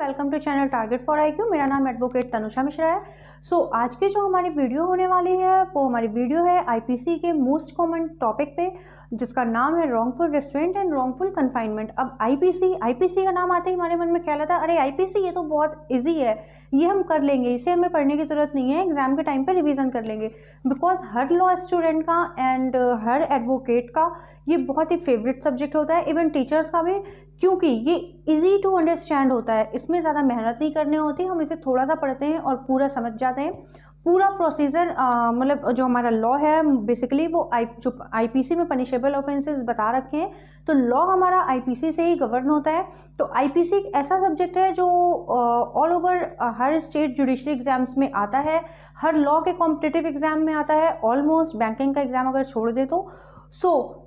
Welcome to channel target for IQ. मेरा नाम advocate Tanusha Mishra है। आज की जो हमारी वीडियो होने वाली है वो हमारी वीडियो है आईपीसी के मोस्ट कॉमन टॉपिक पे, जिसका नाम है wrongful restraint and wrongful confinement. अब आईपीसी का नाम आते ही हमारे मन में ख्याल आता है, अरे आईपीसी ये तो बहुत ईजी है, ये हम कर लेंगे, इसे हमें पढ़ने की ज़रूरत नहीं है, एग्जाम के टाइम पर रिविज़न कर लेंगे। बिकॉज हर लॉ स्टूडेंट का एंड हर एडवोकेट का ये बहुत ही फेवरेट सब्जेक्ट होता है, इवन टीचर्स का भी, क्योंकि ये इजी टू अंडरस्टैंड होता है। इसमें ज़्यादा मेहनत नहीं करनी होती, हम इसे थोड़ा सा पढ़ते हैं और पूरा समझ जाते हैं। पूरा प्रोसीजर मतलब जो हमारा लॉ है बेसिकली वो जो आईपीसी में पनिशेबल ऑफेंसेस बता रखे हैं, तो लॉ हमारा आईपीसी से ही गवर्न होता है। तो आईपीसी एक ऐसा सब्जेक्ट है जो ऑल ओवर हर स्टेट जुडिशरी एग्जाम्स में आता है, हर लॉ के कॉम्पिटिटिव एग्जाम में आता है, ऑलमोस्ट बैंकिंग का एग्जाम अगर छोड़ दे तो।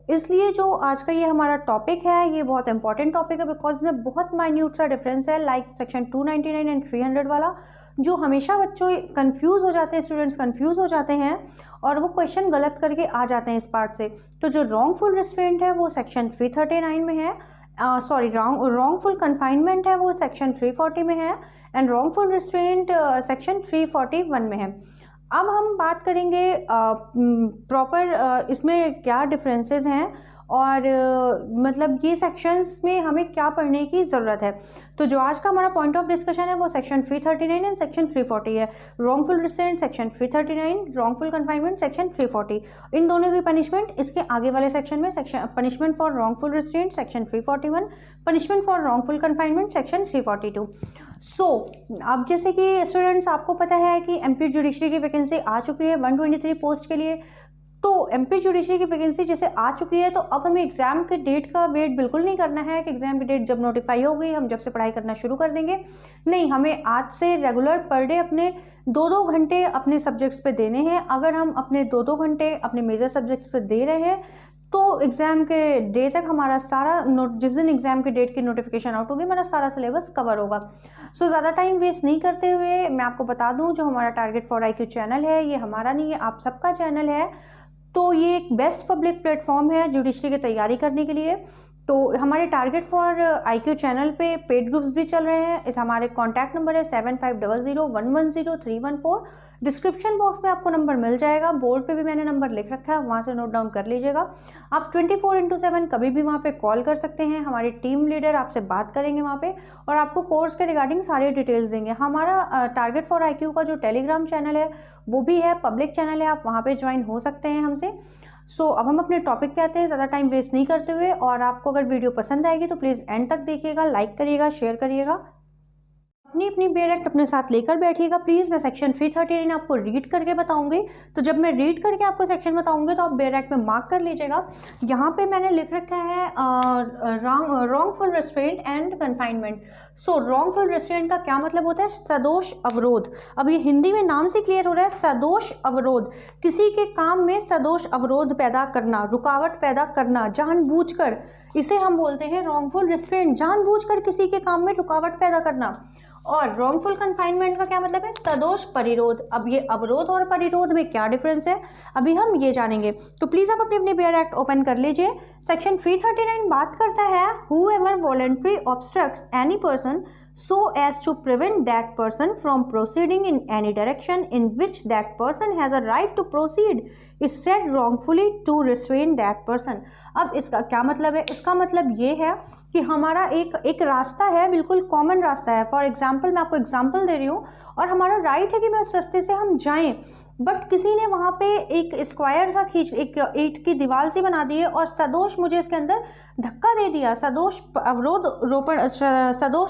इसलिए जो आज का ये हमारा टॉपिक है ये बहुत इंपॉर्टेंट टॉपिक है, बिकॉज इसमें बहुत माइन्यूट सा डिफरेंस है, लाइक सेक्शन 299 एंड 300 वाला, जो हमेशा बच्चों कंफ्यूज हो जाते हैं, स्टूडेंट्स कंफ्यूज हो जाते हैं और वो क्वेश्चन गलत करके आ जाते हैं इस पार्ट से। तो जो रॉन्गफुल रिस्ट्रेंट है वो सेक्शन 339 में है, रॉन्गफुल कन्फाइनमेंट है वो सेक्शन 340 में है, एंड रॉन्गफुल रिस्ट्रेंट सेक्शन 341 में है। अब हम बात करेंगे प्रॉपर इसमें क्या डिफरेंसेस हैं और मतलब ये सेक्शंस में हमें क्या पढ़ने की ज़रूरत है। तो जो आज का हमारा पॉइंट ऑफ डिस्कशन है वो सेक्शन 339 एंड सेक्शन 340 है। Wrongful restraint section 339, wrongful confinement section 340। इन दोनों की पनिशमेंट इसके आगे वाले सेक्शन में, section punishment for wrongful restraint section 341, punishment for wrongful confinement section 342। अब जैसे कि स्टूडेंट्स आपको पता है कि एमपी जुडिशरी की वैकेंसी आ चुकी है 123 पोस्ट के लिए। तो एमपी जुडिशरी की वैकेंसी जैसे आ चुकी है तो अब हमें एग्जाम के डेट का वेट बिल्कुल नहीं करना है कि एग्जाम की डेट जब नोटिफाई हो गई हम जब से पढ़ाई करना शुरू कर देंगे। नहीं, हमें आज से रेगुलर पर डे अपने 2-2 घंटे अपने सब्जेक्ट्स पे देने हैं। अगर हम अपने 2-2 घंटे अपने मेजर सब्जेक्ट्स पे दे रहे हैं तो एग्जाम के डे तक हमारा सारा जिस दिन एग्जाम के डेट की नोटिफिकेशन आउट होगी हमारा सारा सिलेबस कवर होगा। ज़्यादा टाइम वेस्ट नहीं करते हुए मैं आपको बता दूं, जो हमारा टारगेट फॉर आईक्यू चैनल है ये हमारा नहीं है, आप सबका चैनल है। तो ये एक बेस्ट पब्लिक प्लेटफॉर्म है जुडिशरी की तैयारी करने के लिए। तो हमारे टारगेट फॉर आईक्यू चैनल पे पेड ग्रुप्स भी चल रहे हैं। इस हमारे कॉन्टैक्ट नंबर है 7500110314। डिस्क्रिप्शन बॉक्स में आपको नंबर मिल जाएगा, बोर्ड पे भी मैंने नंबर लिख रखा है, वहाँ से नोट डाउन कर लीजिएगा। आप 24/7 कभी भी वहाँ पे कॉल कर सकते हैं, हमारी टीम लीडर आपसे बात करेंगे वहाँ पे और आपको कोर्स के रिगार्डिंग सारी डिटेल्स देंगे। हमारा टारगेट फॉर आईक्यू का जो टेलीग्राम चैनल है वो भी है, पब्लिक चैनल है, आप वहाँ पर ज्वाइन हो सकते हैं हमसे। अब हम अपने टॉपिक पे आते हैं ज़्यादा टाइम वेस्ट नहीं करते हुए। और आपको अगर वीडियो पसंद आएगी तो प्लीज़ एंड तक देखिएगा, लाइक करिएगा, शेयर करिएगा, अपनी बेयर एक्ट अपने साथ लेकर बैठिएगा प्लीज़। मैं सेक्शन 339 आपको रीड करके बताऊंगी, तो जब मैं रीड करके आपको सेक्शन बताऊंगी तो आप बेयर एक्ट में मार्क कर लीजिएगा। यहाँ पे मैंने लिख रखा है wrongful restraint and confinement. Wrongful restraint का क्या मतलब होता है? सदोष अवरोध। अब ये हिंदी में नाम से क्लियर हो रहा है, सदोष अवरोध, किसी के काम में सदोष अवरोध पैदा करना, रुकावट पैदा करना जानबूझकर, इसे हम बोलते हैं रॉन्गफुल रिस्ट्रेंट। जानबूझकर किसी के काम में रुकावट पैदा करना। और रॉन्गफुल कन्फाइनमेंट का क्या मतलब है? सदोष परिरोध। अब ये अवरोध और परिरोध में क्या डिफरेंस है अभी हम ये जानेंगे। तो प्लीज़ आप अपनी बेयर एक्ट ओपन कर लीजिए। सेक्शन 339 बात करता है whoever voluntarily obstructs any person so as to prevent that person from proceeding in any direction in which that person has a right to proceed is said wrongfully to restrain that person। अब इसका क्या मतलब है? इसका मतलब ये है कि हमारा एक रास्ता है, बिल्कुल कॉमन रास्ता है। फॉर एग्जांपल मैं आपको एग्जांपल दे रही हूँ और हमारा राइट है कि मैं उस रास्ते से हम जाएं, बट किसी ने वहाँ पे एक स्क्वायर सा एक ईंट की दीवार सी बना दी है और सदोष मुझे इसके अंदर धक्का दे दिया, सदोष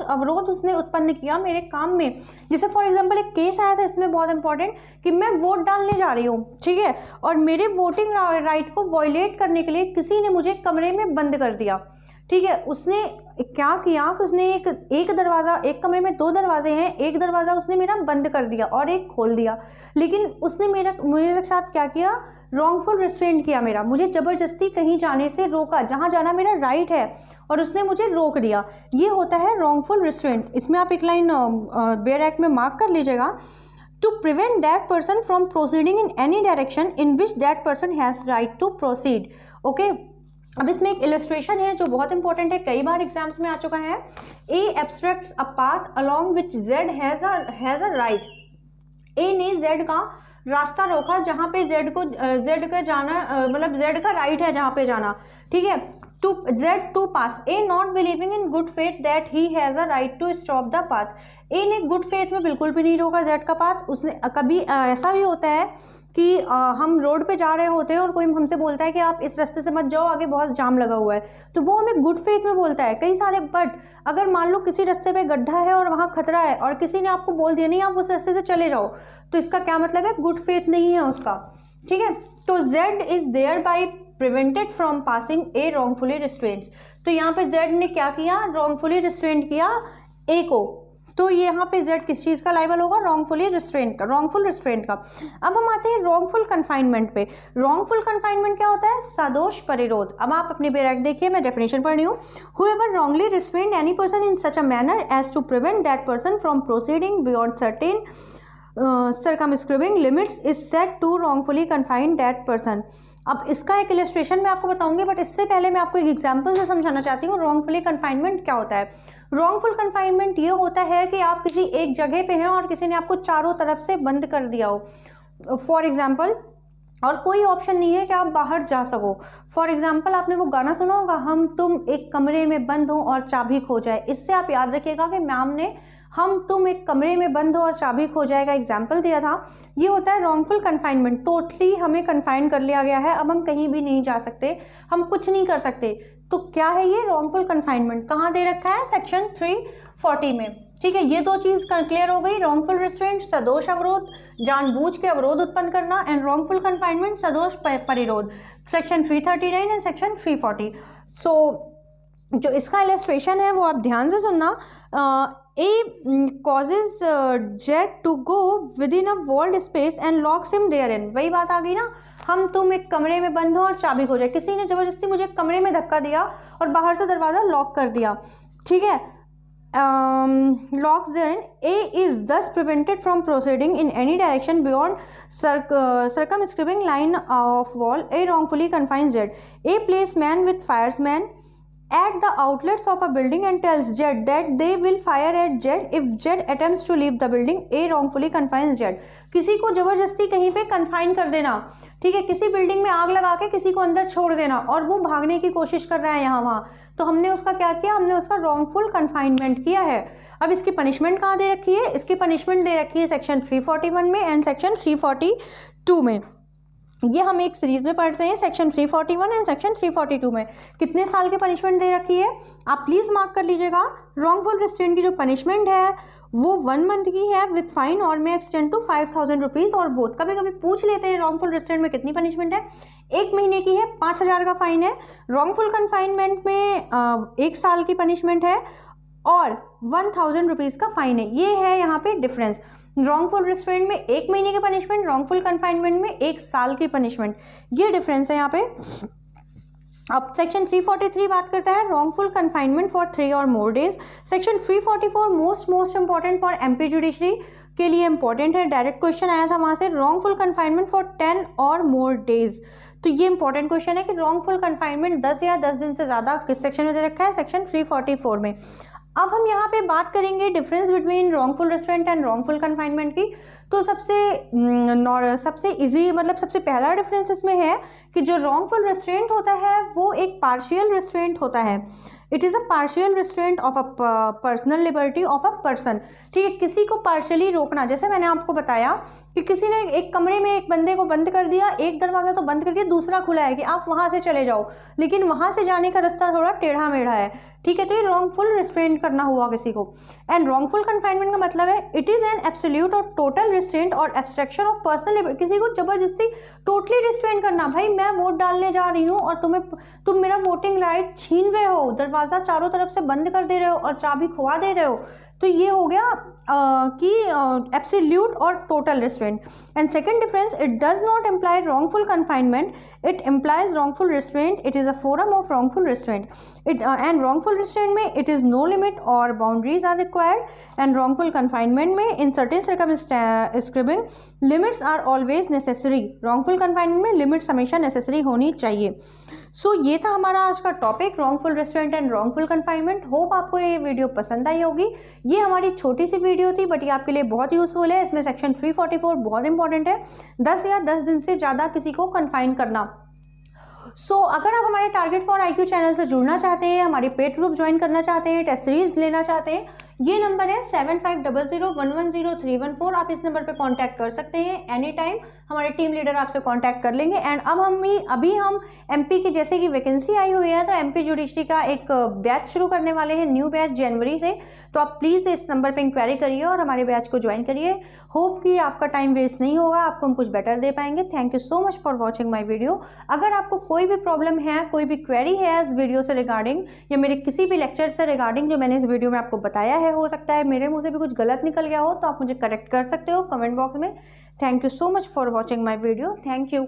अवरोध उसने उत्पन्न किया मेरे काम में। जैसे फॉर एग्जांपल एक केस आया था इसमें बहुत इंपॉर्टेंट कि मैं वोट डालने जा रही हूँ, ठीक है, और मेरे वोटिंग राइट को वॉयलेट करने के लिए किसी ने मुझे कमरे में बंद कर दिया, ठीक है। उसने क्या किया कि उसने एक दरवाज़ा, एक कमरे में 2 दरवाजे हैं, एक दरवाज़ा उसने मेरा बंद कर दिया और एक खोल दिया, लेकिन उसने मेरे साथ क्या किया? रॉन्गफुल रिस्ट्रेंट किया मेरा, मुझे ज़बरदस्ती कहीं जाने से रोका, जहाँ जाना मेरा राइट है और उसने मुझे रोक दिया। ये होता है रॉन्गफुल रिस्ट्रेंट। इसमें आप एक लाइन बेयर एक्ट में मार्क कर लीजिएगा, to prevent that person from proceeding in any direction in which that person has right to proceed. Okay, अब इसमें एक इलस्ट्रेशन है जो बहुत इंपॉर्टेंट है, कई बार एग्जाम्स में आ चुका है। A abstracts a path along which Z has a right. A ने जेड का रास्ता रोका जहाँ पे जेड का जाना मतलब जेड का राइट है जहाँ पे जाना, ठीक है, to Z to pass. A not believing in good faith that he has a right to stop the path. A ने गुड फेथ में बिल्कुल भी नहीं रोका जेड का पाथ। उसने कभी ऐसा भी होता है कि हम रोड पे जा रहे होते हैं और कोई हमसे बोलता है कि आप इस रास्ते से मत जाओ, आगे बहुत जाम लगा हुआ है, तो वो हमें गुड फेथ में बोलता है कई सारे। बट अगर मान लो किसी रास्ते पे गड्ढा है और वहाँ खतरा है और किसी ने आपको बोल दिया नहीं आप उस रास्ते से चले जाओ, तो इसका क्या मतलब है, गुड फेथ नहीं है उसका, ठीक है। तो Z is thereby prevented from passing a wrongfully restraint. तो यहाँ पे जेड ने क्या किया, रॉन्गफुली रिस्ट्रेंट किया ए को। तो ये यहाँ पे जेड किस चीज़ का लाइबल होगा, रॉन्गफुली रिस्ट्रेंट का, रॉन्गफुल रिस्ट्रेंट का। अब हम आते हैं रॉन्गफुल कन्फाइनमेंट पे। रॉन्गफुल कन्फाइनमेंट क्या होता है, सदोष परिरोध। अब आप अपनी बैरक देखिए, मैं डेफिनेशन पढ़ रही हूँ। However wrongly restrained any person in such a manner as to prevent that person from proceeding beyond certain circumscribing limits is said to wrongfully confine that person। अब इसका एक इलस्ट्रेशन मैं आपको बताऊंगी, बट इससे पहले मैं आपको एक एग्जांपल से समझाना चाहती हूँ रॉन्गफुली कन्फाइनमेंट क्या होता है। रॉन्गफुल कन्फाइनमेंट ये होता है कि आप किसी एक जगह पे हैं और किसी ने आपको चारों तरफ से बंद कर दिया हो, फॉर एग्जाम्पल, और कोई ऑप्शन नहीं है कि आप बाहर जा सको। फॉर एग्जाम्पल आपने वो गाना सुना होगा, हम तुम एक कमरे में बंद हो और चाबी खो जाए। इससे आप याद रखिएगा कि मैम ने हम तुम एक कमरे में बंद हो और चाबी खो जाएगा एग्जाम्पल दिया था। ये होता है रॉन्गफुल कन्फाइनमेंट, टोटली हमें कन्फाइन कर लिया गया है, अब हम कहीं भी नहीं जा सकते, हम कुछ नहीं कर सकते। तो क्या है ये रॉन्गफुल कन्फाइनमेंट, कहाँ दे रखा है, सेक्शन 340 में, ठीक है। ये दो चीज़ क्लियर हो गई, रॉन्गफुल रिस्ट्रेंट सदोष अवरोध, जानबूझ के अवरोध उत्पन्न करना, एंड रॉन्गफुल कन्फाइनमेंट सदोष परिरोध, सेक्शन 339 एंड सेक्शन 340। सो जो इसका इलस्ट्रेशन है वो आप ध्यान से सुनना। A causes Z to go within a walled space and locks him there in. वही बात आ गई ना, हम तुम एक कमरे में बंद हो और चाबी खो जाए। किसी ने ज़बरदस्ती मुझे कमरे में धक्का दिया और बाहर से दरवाज़ा लॉक कर दिया, ठीक है, locks therein, A is thus prevented from proceeding in any direction beyond circumscribing line of wall. A wrongfully confines Z. A places man with fireman at the outlets of a building and tells Z that they will fire at Z if Z attempts to leave the building. A wrongfully confines Z. किसी को जबरदस्ती कहीं पे confine कर देना, ठीक है, किसी बिल्डिंग में आग लगा के किसी को अंदर छोड़ देना और वो भागने की कोशिश कर रहा है यहाँ वहाँ, तो हमने उसका क्या किया, हमने उसका रॉन्गफुल कन्फाइनमेंट किया है। अब इसकी पनिशमेंट कहाँ दे रखी है, इसकी पनिशमेंट दे रखी है सेक्शन 341 में एंड सेक्शन 342 में। ये हम एक सीरीज में पढ़ते हैं, सेक्शन 341 एंड सेक्शन 342 में कितने साल की पनिशमेंट दे रखी है, आप प्लीज़ मार्क कर लीजिएगा। रॉन्गफुल रिस्ट्रेंट की जो पनिशमेंट है वो 1 मंथ की है विद फाइन और में एक्सटेंड टू 5000 रुपीज़ और बोथ। कभी कभी पूछ लेते हैं रॉन्गफुल रिस्ट्रेंट में कितनी पनिशमेंट है, 1 महीने की है, 5000 का फाइन है। रॉन्गफुल कन्फाइनमेंट में 1 साल की पनिशमेंट है और 1000 रुपीज़ का फाइन है। ये है यहाँ पे डिफरेंस, रॉन्गफुल रिस्ट्रेंट में 1 महीने की पनिशमेंट, रॉन्गफुल कन्फाइनमेंट में 1 साल की पनिशमेंट, ये डिफरेंस है यहाँ पे। अब सेक्शन 343 बात करता है रॉन्गफुल कन्फाइनमेंट फॉर 3 और more days. Section 344 most important for MP judiciary के लिए इंपॉर्टेंट है, डायरेक्ट क्वेश्चन आया था वहाँ से, रॉन्गफुल कन्फाइनमेंट फॉर 10 और मोर डेज। तो ये इंपॉर्टेंट क्वेश्चन है कि रॉन्गफुल कन्फाइनमेंट 10 या 10 दिन से ज़्यादा किस सेक्शन में दे रखा है, सेक्शन 344 में। अब हम यहाँ पे बात करेंगे difference between wrongful restraint and wrongful confinement की। तो सबसे इजी मतलब सबसे पहला डिफरेंस इसमें है कि जो रॉन्गफुल रिस्ट्रेंट होता है वो एक पार्शियल रिस्ट्रेंट होता है। It is a partial restraint of a personal liberty of a person, ठीक है, किसी को पार्शियली रोकना। जैसे मैंने आपको बताया कि किसी ने एक कमरे में एक बंदे को बंद कर दिया, एक दरवाज़ा तो बंद कर दिया, दूसरा खुला है कि आप वहाँ से चले जाओ, लेकिन वहाँ से जाने का रास्ता थोड़ा टेढ़ा मेढ़ा है, ठीक है, तो ये रॉन्गफुल रिस्ट्रेंट करना हुआ किसी को। एंड रॉन्गफुल कन्फाइनमेंट का मतलब है इट इज़ एन एब्सोल्यूट और टोटल रिस्ट्रेंट और एब्स्ट्रैक्शन ऑफ पर्सनल लिबर्टी, किसी को जबरदस्ती टोटली रिस्ट्रेंट करना। भाई मैं वोट डालने जा रही हूँ और तुम मेरा वोटिंग राइट छीन रहे हो, दरवाज़ा चारों तरफ से बंद कर दे रहे हो और चाबी खुआ दे रहे हो, तो ये हो गया कि एब्सोल्यूट और total restraint. And second difference, it does not imply wrongful confinement, it implies wrongful restraint, it is a forum of wrongful restraint. It and wrongful restraint में इट इज़ नो लिमिट और boundaries are required. And wrongful confinement में in certain circumstances limits are always necessary. Wrongful confinement में limits हमेशा necessary होनी चाहिए। So ये था हमारा आज का topic, wrongful restraint and wrongful confinement. Hope आपको ये वीडियो पसंद आई होगी। ये हमारी छोटी सी वीडियो थी बट ये आपके लिए बहुत यूजफुल है। इसमें सेक्शन 344 बहुत इंपॉर्टेंट है, 10 या 10 दिन से ज़्यादा किसी को कन्फाइन करना। अगर आप हमारे टारगेट फॉर IQ चैनल से जुड़ना चाहते हैं, हमारी पेड ग्रुप ज्वाइन करना चाहते हैं, टेस्ट सीरीज लेना चाहते हैं, ये नंबर है 7500110314। आप इस नंबर पे कांटेक्ट कर सकते हैं एनी टाइम, हमारे टीम लीडर आपसे कांटेक्ट कर लेंगे। एंड अब अभी हम MP की जैसे कि वैकेंसी आई हुई है तो MP जुडिशरी का एक बैच शुरू करने वाले हैं, न्यू बैच जनवरी से। तो आप प्लीज़ इस नंबर पे इंक्वायरी करिए और हमारे बैच को ज्वाइन करिए। होप कि आपका टाइम वेस्ट नहीं होगा, आपको हम कुछ बेटर दे पाएंगे। Thank you so much for watching my video. अगर आपको कोई भी प्रॉब्लम है, कोई भी क्वेरी है इस वीडियो से रिगार्डिंग या मेरे किसी भी लेक्चर से रिगार्डिंग जो मैंने इस वीडियो में आपको बताया है, हो सकता है मेरे मुंह से भी कुछ गलत निकल गया हो, तो आप मुझे करेक्ट कर सकते हो कमेंट बॉक्स में। Thank you so much for watching my video. Thank you.